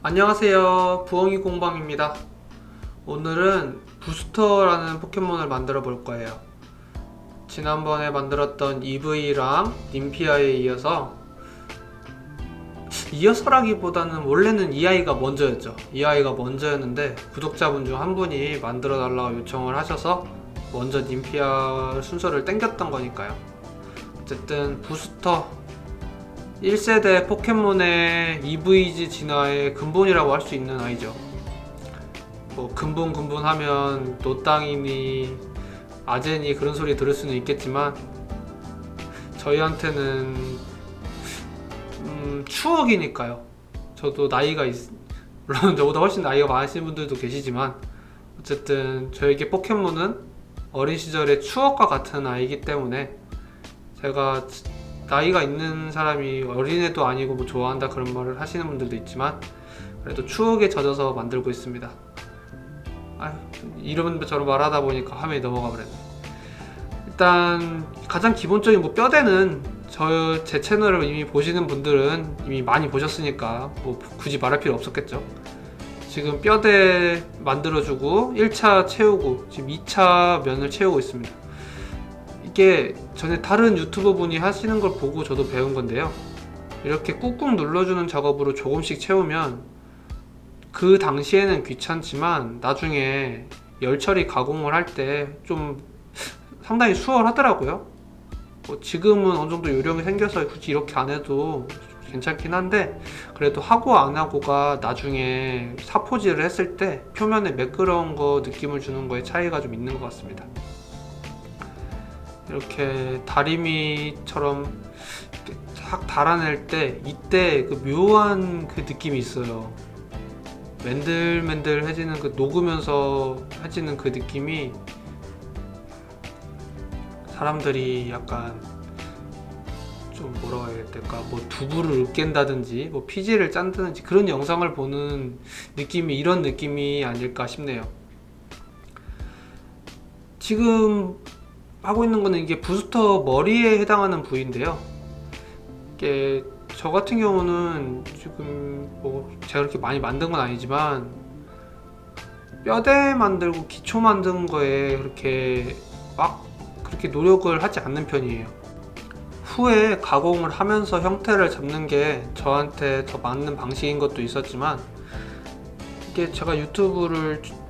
안녕하세요, 부엉이 공방입니다. 오늘은 부스터라는 포켓몬을 만들어 볼 거예요. 지난번에 만들었던 EV랑 님피아에 이어서라기보다는 원래는 이 아이가 먼저였죠. 이 아이가 먼저였는데 구독자분 중 한 분이 만들어 달라고 요청을 하셔서 먼저 님피아 순서를 땡겼던 거니까요. 어쨌든 부스터 1세대 포켓몬의 EVG 진화의 근본이라고 할 수 있는 아이죠. 뭐 근본 하면 노땅이니 아제니 그런 소리 들을 수는 있겠지만 저희한테는 추억이니까요. 저도 물론 저보다 훨씬 나이가 많으신 분들도 계시지만 어쨌든 저에게 포켓몬은 어린 시절의 추억과 같은 아이기 때문에 제가 나이가 있는 사람이 어린애도 아니고 뭐 좋아한다 그런 말을 하시는 분들도 있지만 그래도 추억에 젖어서 만들고 있습니다. 이런저런 말하다 보니까 화면이 넘어가 버렸네. 일단 가장 기본적인 뼈대는 제 채널을 이미 보시는 분들은 이미 많이 보셨으니까 뭐 굳이 말할 필요 없었겠죠. 지금 뼈대 만들어주고 1차 채우고 지금 2차 면을 채우고 있습니다. 이게 전에 다른 유튜버 분이 하시는 걸 보고 저도 배운 건데요. 이렇게 꾹꾹 눌러주는 작업으로 조금씩 채우면 그 당시에는 귀찮지만 나중에 열 처리 가공을 할 때 좀 상당히 수월하더라고요. 뭐 지금은 어느 정도 요령이 생겨서 굳이 이렇게 안 해도 괜찮긴 한데 그래도 하고 안 하고가 나중에 사포질을 했을 때 표면에 매끄러운 거 느낌을 주는 거에 차이가 좀 있는 것 같습니다. 이렇게 다리미처럼 싹 달아낼 때 이때 그 묘한 그 느낌이 있어요. 맨들맨들해지는 그 녹으면서 해지는 그 느낌이 사람들이 약간 좀 뭐라고 해야 될까, 뭐 두부를 으깬다든지 뭐 피지를 짠다든지 그런 영상을 보는 느낌이 이런 느낌이 아닐까 싶네요. 지금 하고 있는 거는 이게 부스터 머리에 해당하는 부위인데요. 이게 저 같은 경우는 지금 뭐 제가 그렇게 많이 만든 건 아니지만 뼈대 만들고 기초 만든 거에 그렇게 노력을 하지 않는 편이에요. 후에 가공을 하면서 형태를 잡는 게 저한테 더 맞는 방식인 것도 있었지만 이게 제가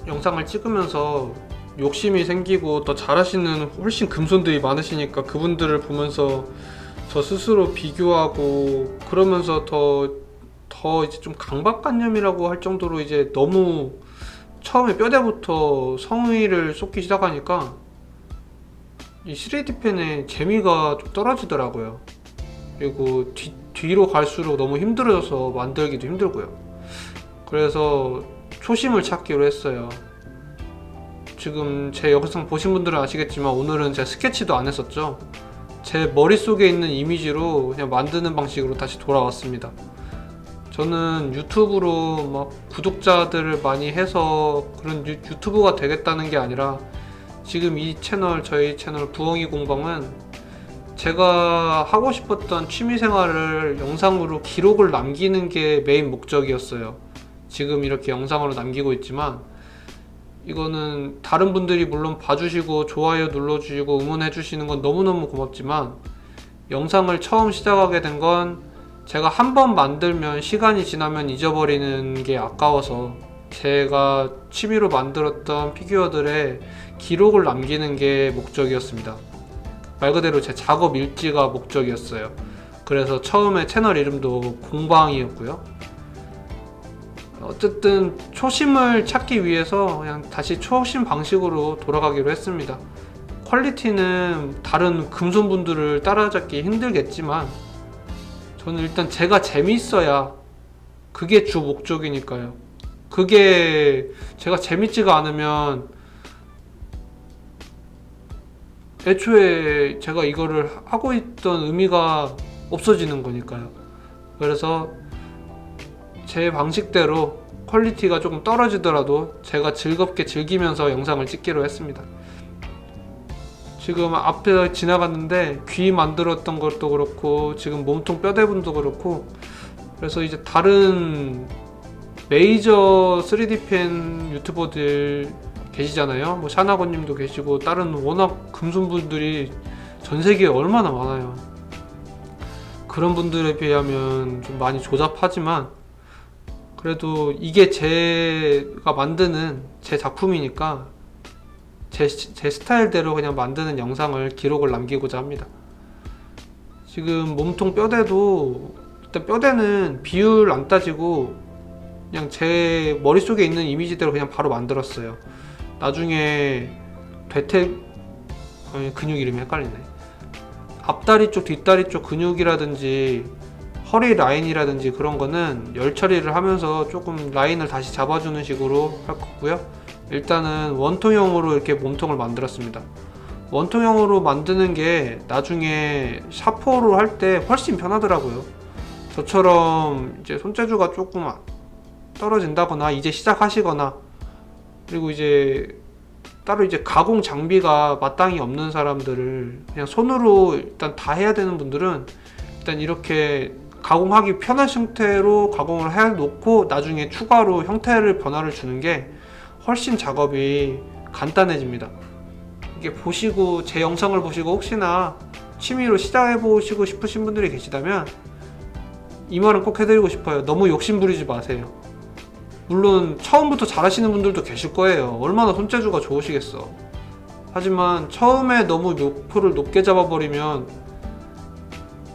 영상을 찍으면서 욕심이 생기고 더 잘하시는 훨씬 금손들이 많으시니까 그분들을 보면서 저 스스로 비교하고 그러면서 더 이제 좀 강박관념이라고 할 정도로 이제 너무 처음에 뼈대부터 성의를 쏟기 시작하니까 이 3D 펜의 재미가 좀 떨어지더라고요. 그리고 뒤로 갈수록 너무 힘들어져서 만들기도 힘들고요. 그래서 초심을 찾기로 했어요. 지금 제 영상 보신 분들은 아시겠지만 오늘은 제가 스케치도 안 했었죠. 제 머릿속에 있는 이미지로 그냥 만드는 방식으로 다시 돌아왔습니다. 저는 유튜브로 막 구독자들을 많이 해서 그런 유튜브가 되겠다는 게 아니라 지금 저희 채널 부엉이 공방은 제가 하고 싶었던 취미생활을 영상으로 기록을 남기는 게 메인 목적이었어요. 지금 이렇게 영상으로 남기고 있지만 이거는 다른 분들이 물론 봐주시고 좋아요 눌러주시고 응원해주시는 건 너무너무 고맙지만 영상을 처음 시작하게 된 건 제가 한 번 만들면 시간이 지나면 잊어버리는 게 아까워서 제가 취미로 만들었던 피규어들의 기록을 남기는 게 목적이었습니다. 말 그대로 제 작업 일지가 목적이었어요. 그래서 처음에 채널 이름도 공방이었고요. 어쨌든 초심을 찾기 위해서 그냥 다시 초심 방식으로 돌아가기로 했습니다. 퀄리티는 다른 금손분들을 따라잡기 힘들겠지만 저는 일단 제가 재밌어야 그게 주 목적이니까요. 그게 제가 재밌지가 않으면 애초에 제가 이거를 하고 있던 의미가 없어지는 거니까요. 그래서 제 방식대로 퀄리티가 조금 떨어지더라도 제가 즐겁게 즐기면서 영상을 찍기로 했습니다. 지금 앞에 지나갔는데 귀 만들었던 것도 그렇고 지금 몸통 뼈대분도 그렇고 그래서 이제 다른 메이저 3D 펜 유튜버들 계시잖아요. 뭐 샤나고님도 계시고 다른 워낙 금손분들이 전 세계에 얼마나 많아요. 그런 분들에 비하면 좀 많이 조잡하지만 그래도 이게 제가 만드는 제 작품이니까 제 스타일대로 그냥 만드는 영상을 기록을 남기고자 합니다. 지금 몸통 뼈대도 일단 뼈대는 비율 안 따지고 그냥 제 머릿속에 있는 이미지대로 그냥 바로 만들었어요. 나중에 근육 이름이 헷갈리네. 앞다리 쪽 뒷다리 쪽 근육이라든지 허리 라인이라든지 그런 거는 열 처리를 하면서 조금 라인을 다시 잡아주는 식으로 할 거고요. 일단은 원통형으로 이렇게 몸통을 만들었습니다. 원통형으로 만드는 게 나중에 샤포로 할 때 훨씬 편하더라고요. 저처럼 이제 손재주가 조금 떨어진다거나 이제 시작하시거나 그리고 이제 따로 이제 가공 장비가 마땅히 없는 사람들을 그냥 손으로 일단 다 해야 되는 분들은 일단 이렇게 가공하기 편한 형태로 가공을 해 놓고 나중에 추가로 형태를 변화를 주는 게 훨씬 작업이 간단해집니다. 이게 보시고 제 영상을 보시고 혹시나 취미로 시작해 보시고 싶으신 분들이 계시다면 이 말은 꼭 해드리고 싶어요. 너무 욕심 부리지 마세요. 물론 처음부터 잘하시는 분들도 계실 거예요. 얼마나 손재주가 좋으시겠어. 하지만 처음에 너무 목표를 높게 잡아버리면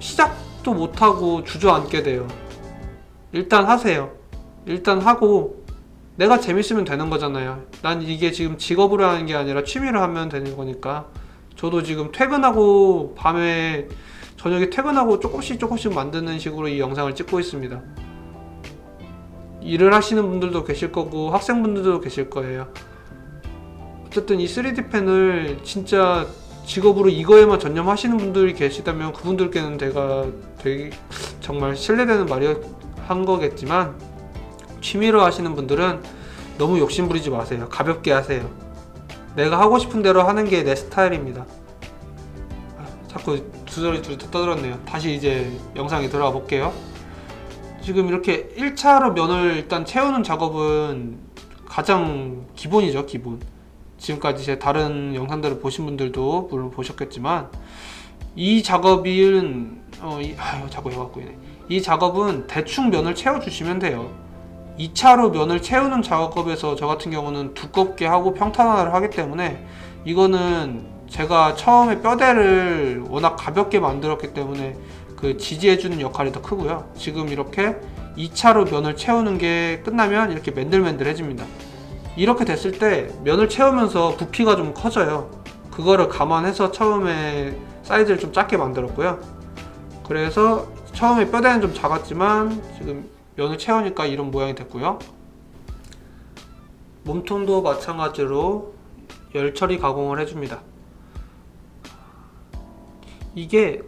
시작도 못하고 주저앉게 돼요. 일단 하세요. 일단 하고 내가 재밌으면 되는 거잖아요. 난 이게 지금 직업으로 하는 게 아니라 취미로 하면 되는 거니까. 저도 지금 퇴근하고 밤에 저녁에 퇴근하고 조금씩 만드는 식으로 이 영상을 찍고 있습니다. 일을 하시는 분들도 계실 거고 학생분들도 계실 거예요. 어쨌든 이 3D 펜을 진짜 직업으로 이거에만 전념하시는 분들이 계시다면 그분들께는 되게 정말 신뢰되는 말이 한 거겠지만 취미로 하시는 분들은 너무 욕심 부리지 마세요. 가볍게 하세요. 내가 하고 싶은 대로 하는 게 내 스타일입니다. 자꾸 두저리 떠들었네요. 다시 이제 영상에 들어가 볼게요. 지금 이렇게 1차로 면을 일단 채우는 작업은 가장 기본이죠. 기본. 지금까지 제 다른 영상들을 보신 분들도 물론 보셨겠지만 이 작업은 자꾸 해갖고 있네. 이 작업은 대충 면을 채워주시면 돼요. 2차로 면을 채우는 작업에서 저 같은 경우는 두껍게 하고 평탄화를 하기 때문에 이거는 제가 처음에 뼈대를 워낙 가볍게 만들었기 때문에 그 지지해주는 역할이 더 크고요. 지금 이렇게 2차로 면을 채우는 게 끝나면 이렇게 맨들맨들해집니다. 이렇게 됐을 때 면을 채우면서 부피가 좀 커져요. 그거를 감안해서 처음에 사이즈를 좀 작게 만들었고요. 그래서 처음에 뼈대는 좀 작았지만 지금 면을 채우니까 이런 모양이 됐고요. 몸통도 마찬가지로 열 처리 가공을 해줍니다. 이게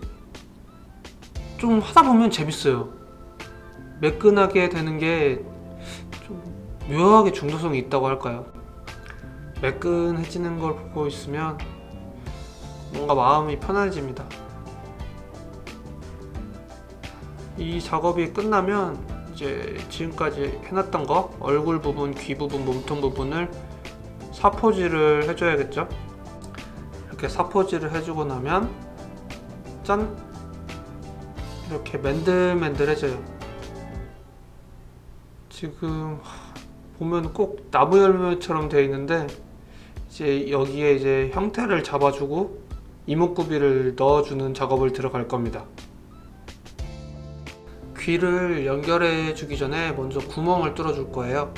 좀 하다 보면 재밌어요. 매끈하게 되는 게 좀 묘하게 중독성이 있다고 할까요? 매끈해지는 걸 보고 있으면 뭔가 마음이 편안해집니다. 이 작업이 끝나면 이제 지금까지 해놨던 거 얼굴 부분, 귀 부분, 몸통 부분을 사포질을 해줘야겠죠? 이렇게 사포질을 해주고 나면 짠! 이렇게 맨들맨들해져요. 지금 보면 꼭 나무 열매처럼 되어 있는데 이제 여기에 이제 형태를 잡아주고 이목구비를 넣어주는 작업을 들어갈 겁니다. 귀를 연결해 주기 전에 먼저 구멍을 뚫어 줄 거예요.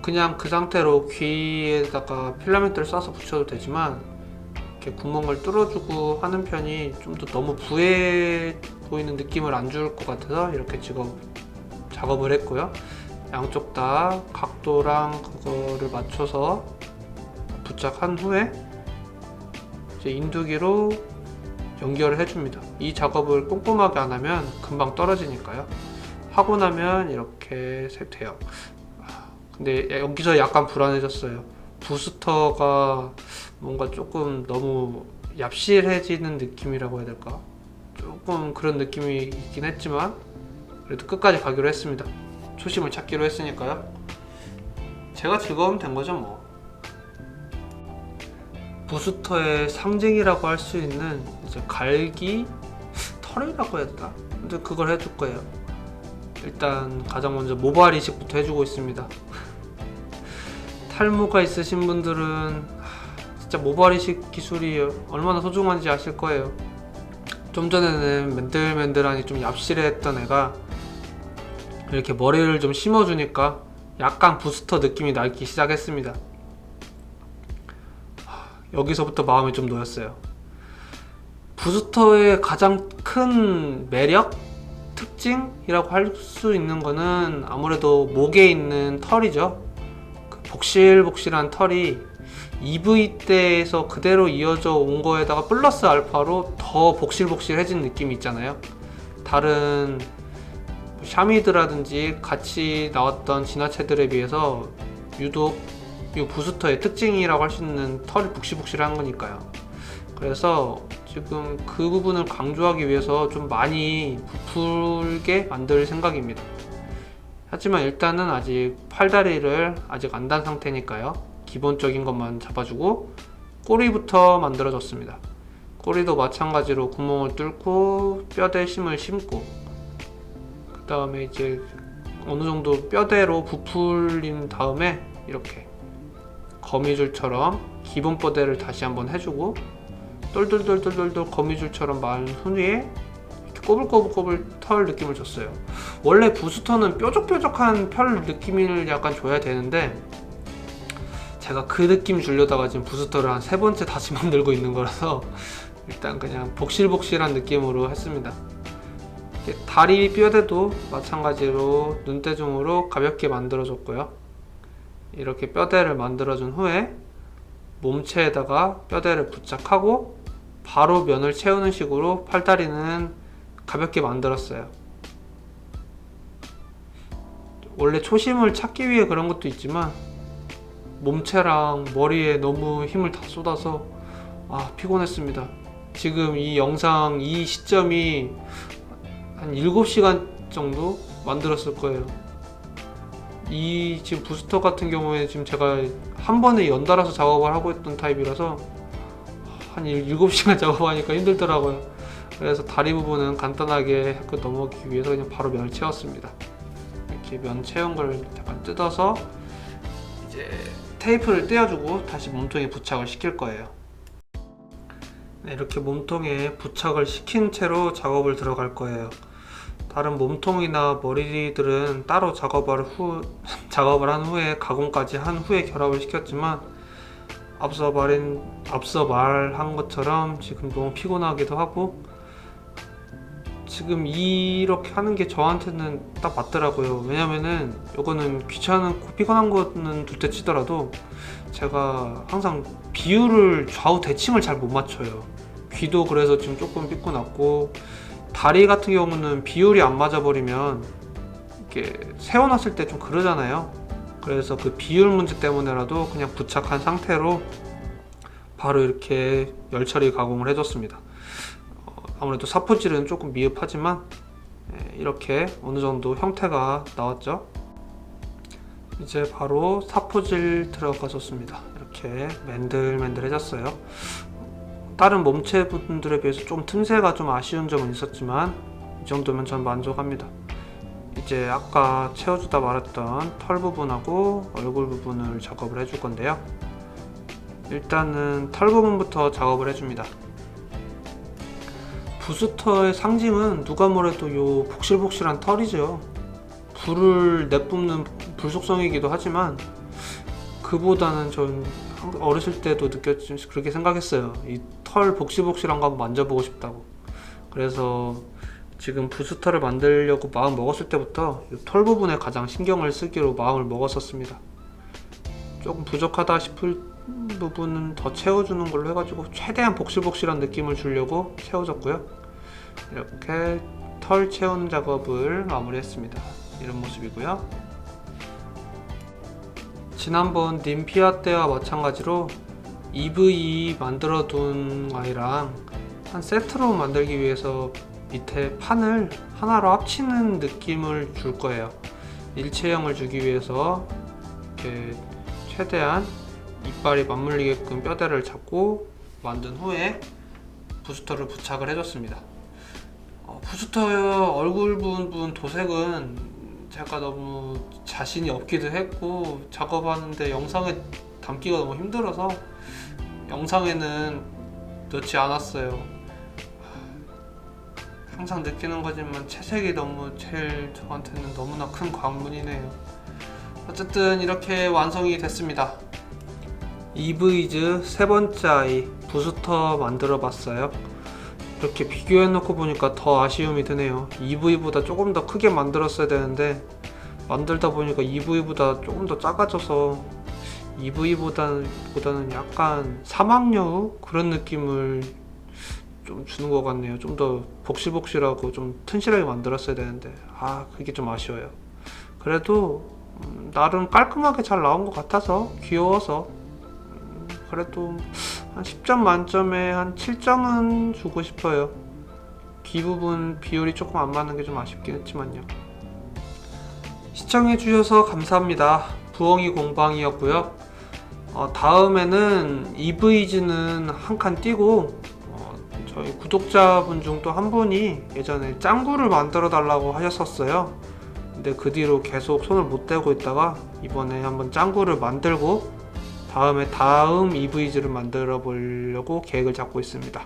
그냥 그 상태로 귀에다가 필라멘트를 쏴서 붙여도 되지만 이렇게 구멍을 뚫어주고 하는 편이 좀 더 너무 부해 보이는 느낌을 안 줄 것 같아서 이렇게 작업을 했고요. 양쪽 다 각도랑 그거를 맞춰서 부착한 후에 이제 인두기로 연결을 해줍니다. 이 작업을 꼼꼼하게 안 하면 금방 떨어지니까요. 하고 나면 이렇게 돼요. 근데 여기서 약간 불안해졌어요. 부스터가 뭔가 조금 너무 얍실해지는 느낌이라고 해야 될까? 조금 그런 느낌이 있긴 했지만 그래도 끝까지 가기로 했습니다. 초심을 찾기로 했으니까요. 제가 즐거우면 된 거죠 뭐. 부스터의 상징이라고 할 수 있는 이제 갈기 털이라고 해야 되나? 근데 그걸 해줄 거예요. 일단 가장 먼저 모발 이식부터 해주고 있습니다. 탈모가 있으신 분들은 진짜 모발 이식 기술이 얼마나 소중한지 아실 거예요. 좀 전에는 맨들맨들하니 좀 얍실했던 애가 이렇게 머리를 좀 심어주니까 약간 부스터 느낌이 나기 시작했습니다. 여기서부터 마음이 좀 놓였어요. 부스터의 가장 큰 매력? 특징이라고 할 수 있는 거는 아무래도 목에 있는 털이죠. 그 복실복실한 털이 EV 때에서 그대로 이어져 온 거에다가 플러스 알파로 더 복실복실해진 느낌이 있잖아요. 다른 샤미드라든지 같이 나왔던 진화체들에 비해서 유독 이 부스터의 특징이라고 할 수 있는 털이 복실복실한 거니까요. 그래서 지금 그 부분을 강조하기 위해서 좀 많이 부풀게 만들 생각입니다. 하지만 일단은 아직 팔다리를 아직 안 단 상태니까요. 기본적인 것만 잡아주고 꼬리부터 만들어줬습니다. 꼬리도 마찬가지로 구멍을 뚫고 뼈대 심을 심고, 그 다음에 이제 어느 정도 뼈대로 부풀린 다음에 이렇게 거미줄처럼 기본 뼈대를 다시 한번 해주고, 똘똘똘똘똘 거미줄처럼 마른 후에 이렇게 꼬불꼬불꼬불 털 느낌을 줬어요. 원래 부스터는 뾰족뾰족한 털 느낌을 약간 줘야 되는데 제가 그 느낌 주려다가 지금 부스터를 한 3번째 다시 만들고 있는 거라서 일단 그냥 복실복실한 느낌으로 했습니다. 다리 뼈대도 마찬가지로 눈대중으로 가볍게 만들어줬고요. 이렇게 뼈대를 만들어준 후에 몸체에다가 뼈대를 부착하고 바로 면을 채우는 식으로 팔다리는 가볍게 만들었어요. 원래 초심을 찾기 위해 그런 것도 있지만 몸체랑 머리에 너무 힘을 다 쏟아서 피곤했습니다. 지금 이 영상 이 시점이 한 7시간 정도 만들었을 거예요. 이 지금 부스터 같은 경우에 지금 제가 한 번에 연달아서 작업을 하고 있던 타입이라서 한 7시간 작업하니까 힘들더라고요. 그래서 다리 부분은 간단하게 했고 넘어가기 위해서 그냥 바로 면을 채웠습니다. 이렇게 면 채운 걸 잠깐 뜯어서 이제 테이프를 떼어주고 다시 몸통에 부착을 시킬 거예요. 네, 이렇게 몸통에 부착을 시킨 채로 작업을 들어갈 거예요. 다른 몸통이나 머리들은 따로 작업을 한 후에 가공까지 한 후에 결합을 시켰지만 앞서 말한 것처럼 지금 너무 피곤하기도 하고, 지금 이렇게 하는 게 저한테는 딱 맞더라고요. 왜냐면은 이거는 귀찮고 피곤한 거는 둘째 치더라도 제가 항상 비율을 좌우 대칭을 잘 못 맞춰요. 귀도 그래서 지금 조금 삐꾸 났고, 다리 같은 경우는 비율이 안 맞아버리면 이렇게 세워놨을 때 좀 그러잖아요. 그래서 그 비율 문제 때문에라도 그냥 부착한 상태로 바로 이렇게 열처리 가공을 해줬습니다. 아무래도 사포질은 조금 미흡하지만 이렇게 어느 정도 형태가 나왔죠. 이제 바로 사포질 들어가줬습니다. 이렇게 맨들맨들해졌어요. 다른 몸체 분들에 비해서 좀 틈새가 좀 아쉬운 점은 있었지만 이 정도면 전 만족합니다. 이제 아까 채워주다 말았던 털 부분하고 얼굴 부분을 작업을 해줄 건데요. 일단은 털 부분부터 작업을 해줍니다. 부스터의 상징은 누가 뭐래도 요 복실복실한 털이죠. 불을 내뿜는 불속성이기도 하지만 그보다는 전 어렸을 때도 느꼈지만 그렇게 생각했어요. 이 털 복실복실한 거 한번 만져보고 싶다고. 그래서 지금 부스터를 만들려고 마음 먹었을 때부터 이 털 부분에 가장 신경을 쓰기로 마음을 먹었었습니다. 조금 부족하다 싶을 부분은 더 채워주는 걸로 해가지고 최대한 복실복실한 느낌을 주려고 채워줬고요. 이렇게 털 채우는 작업을 마무리했습니다. 이런 모습이고요. 지난번 님피아 때와 마찬가지로 EV 만들어 둔 아이랑 한 세트로 만들기 위해서 밑에 판을 하나로 합치는 느낌을 줄 거예요. 일체형을 주기 위해서 이렇게 최대한 이빨이 맞물리게끔 뼈대를 잡고 만든 후에 부스터를 부착을 해줬습니다. 부스터 얼굴 부분 도색은 제가 너무 자신이 없기도 했고 작업하는데 영상에 담기가 너무 힘들어서 영상에는 넣지 않았어요. 항상 느끼는 거지만 채색이 너무 제일 저한테는 너무나 큰 관문이네요. 어쨌든 이렇게 완성이 됐습니다. EV즈 세 번째 아이 부스터 만들어 봤어요. 이렇게 비교해 놓고 보니까 더 아쉬움이 드네요. EV보다 조금 더 크게 만들었어야 되는데 만들다 보니까 EV보다 조금 더 작아져서 EV보다는 약간 사막여우 그런 느낌을 좀 주는 것 같네요. 좀 더 복실복실하고 좀 튼실하게 만들었어야 되는데 그게 좀 아쉬워요. 그래도 나름 깔끔하게 잘 나온 것 같아서 귀여워서 그래도 한 10점 만점에 한 7점은 주고 싶어요. 귀 부분 비율이 조금 안 맞는 게 좀 아쉽긴 했지만요. 시청해주셔서 감사합니다. 부엉이 공방이었고요. 다음에는 EV즈는 한 칸 띄고 저희 구독자분 중 또 한 분이 예전에 짱구를 만들어 달라고 하셨었어요. 근데 그 뒤로 계속 손을 못 대고 있다가 이번에 한번 짱구를 만들고 다음 EV즈를 만들어 보려고 계획을 잡고 있습니다.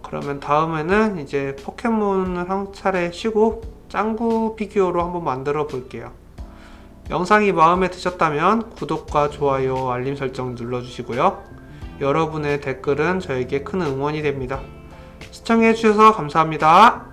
그러면 다음에는 이제 포켓몬을 한 차례 쉬고 짱구 피규어로 한번 만들어 볼게요. 영상이 마음에 드셨다면 구독과 좋아요, 알림 설정 눌러주시고요. 여러분의 댓글은 저에게 큰 응원이 됩니다. 시청해주셔서 감사합니다.